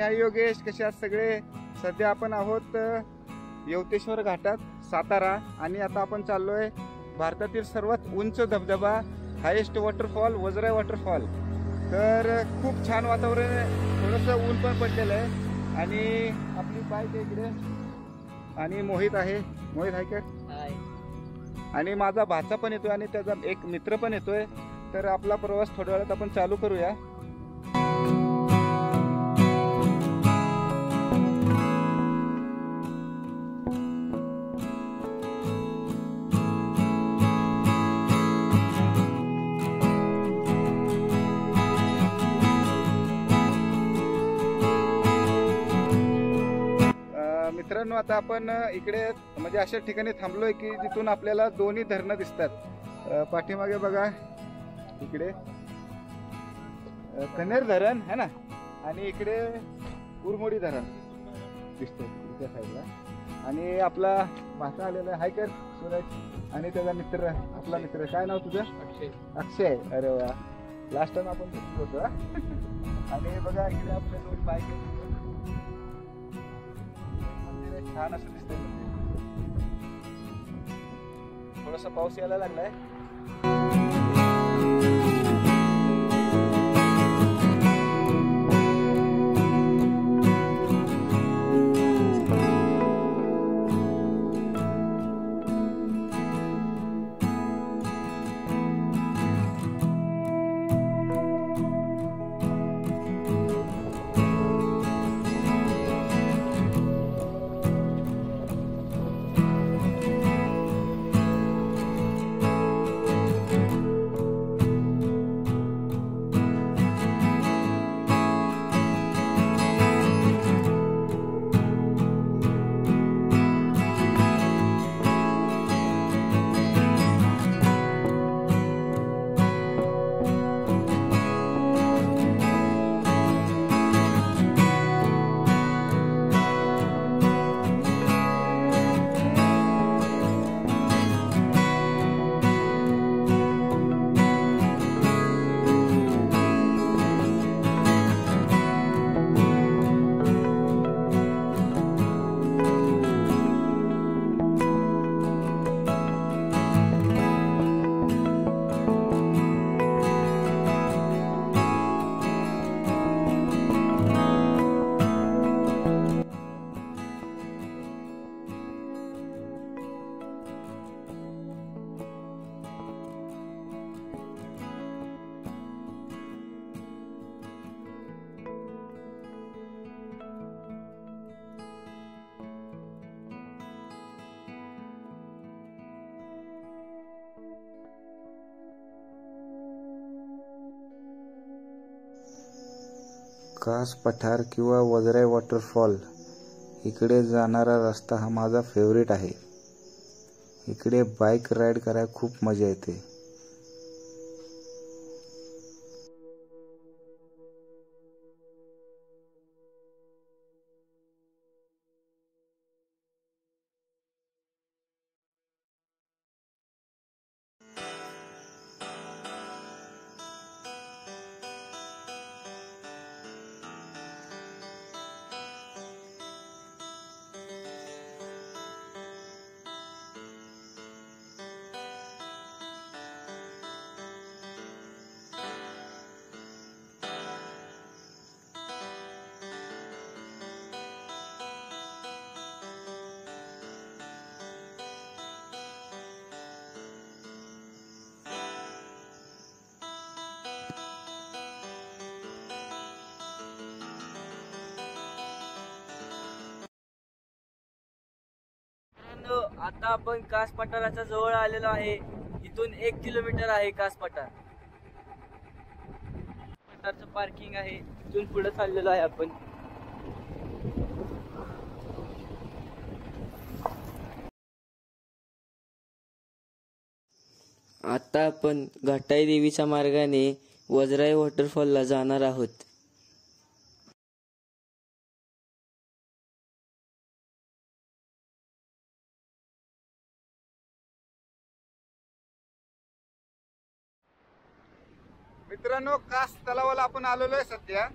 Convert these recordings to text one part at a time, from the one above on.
मी आहे योगेश. कसे आहात सगळे? सध्या आपण आहोत यवतेश्वर घाटात, सातारा. आणि आता आपण चाललोय भारतातील सर्वात उंच धबधबा, हायेस्ट वॉटरफॉल, वजराई वॉटरफॉल. तर खूप छान वातावरण आहे, थोडंसं ऊन पण पडलेलं आहे. आणि आपली बाईक आहे इकडे, आणि मोहित आहे. मोहित आहे का? आणि माझा भाचा पण येतोय आणि त्याचा एक मित्र पण येतोय. तर आपला प्रवास थोड्या वेळात आपण चालू करूया. मित्रांनो, आता आपण इकडे म्हणजे अशा ठिकाणी थांबलोय की जिथून आपल्याला दोन्ही धरणं दिसतात. पाठीमागे बघा, इकडे कनेर धरण है ना, आणि इकडे उरमोडी धरण दिसतंय इकडच्या साईडला. आणि आपला भाचा आलेला आहे कर सूरज, आणि त्याचा मित्र, आपला मित्र. काय नाव तुझं? अक्षय. अक्षय, अरे वा, लास्ट टाइम आपण भेटलो होतो. आणि बघा इकडे आपल्या दोन बाईक छान असं दिसतंय. थोडासा पाऊस यायला लागलाय. कास पठार किंवा वजराई वॉटरफॉल इकडे जाणारा रस्ता हा माझा फेवरेट आहे. इकडे बाईक राईड करायला खूप मजा येते. आता आपण कास पठाराच्या जवळ आलेलो आहे. इथून 1 किलोमीटर आहे कास पठार. पठारचं पार्किंग आहे, इथून पुढे चाललेलो आहे आपण. आता आपण घाटाई देवीच्या मार्गाने वजराई वॉटरफॉलला जाणार आहोत. मित्रांनो, कास तलावाला आपण आलेलो आहे सध्या.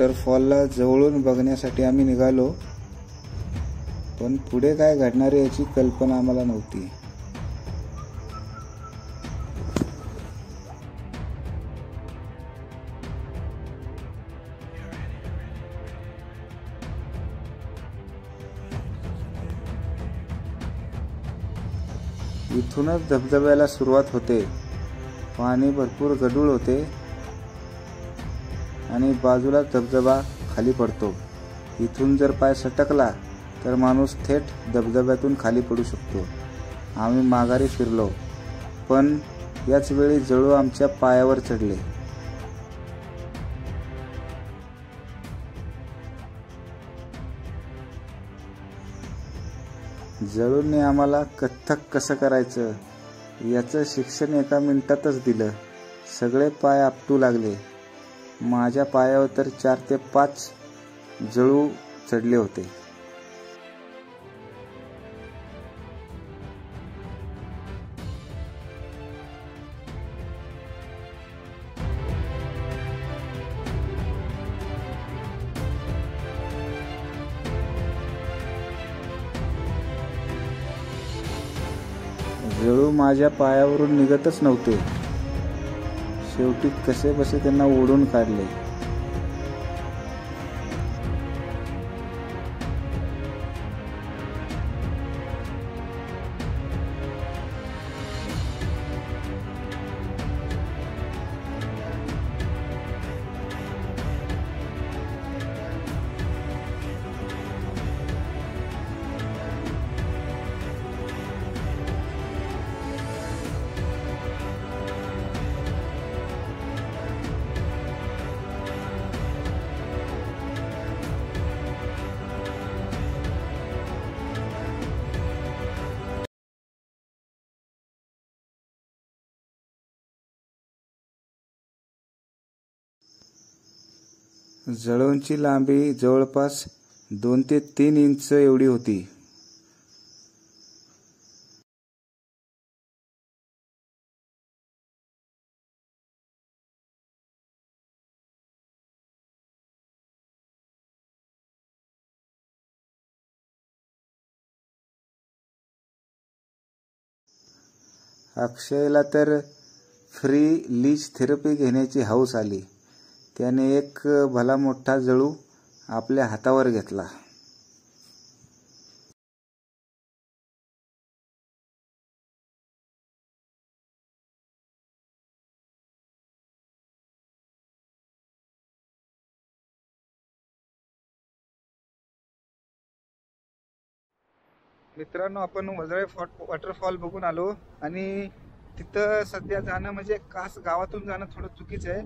वॉटरफॉलला जवळून बघण्यासाठी आम्ही निघालो, पण पुढे काय घडणार आहे याची कल्पना आम्हाला नव्हती. इथूनच धबधब्याला सुरुवात होते. पाणी भरपूर गढूळ होते आणि बाजूला धबधबा खाली पडतो. इथून जर पाय सटकला तर माणूस थेट धबधब्यातून खाली पडू शकतो. आम्ही माघारी फिरलो, पण याच वेळी जळू आमच्या पायावर चढले. जळूने आम्हाला कथ्थक कसं करायचं याचं शिक्षण एका मिनिटातच दिलं. सगळे पाय आपटू लागले. माझ्या पायावर तर 4 ते 5 जळू चढले होते. जळू माझ्या पायावरून निघतच नव्हते. शेवटी कसे बसे त्यांना ओढून काढले. जळूंची लांबी जवळपास 2 ते 3 इंच एवढी होती. अक्षयला तर फ्री लीच थेरपी घेण्याची हौस आली. त्याने एक भला मोठा जळू आपल्या हातावर घेतला. मित्रांनो, आपण वजराई वॉटरफॉल बघून आलो आणि तिथं सध्या जाणं म्हणजे खास गावातून जाणं थोडं चुकीचं आहे.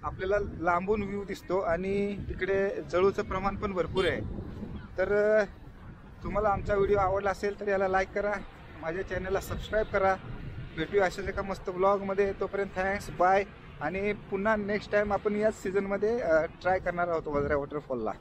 आपल्याला लांबून व्ह्यू दिसतो आणि तिकडे जळूचं प्रमाण पण भरपूर आहे. तर तुम्हाला आमचा व्हिडिओ आवडला असेल तर याला लाईक करा, माझ्या चॅनलला सबस्क्राईब करा. भेटूया अशाच एका मस्त ब्लॉगमध्ये. तोपर्यंत थँक्स, बाय. आणि पुन्हा नेक्स्ट टाइम आपण याच सीझनमध्ये ट्राय करणार आहोत वजराई वॉटरफॉलला.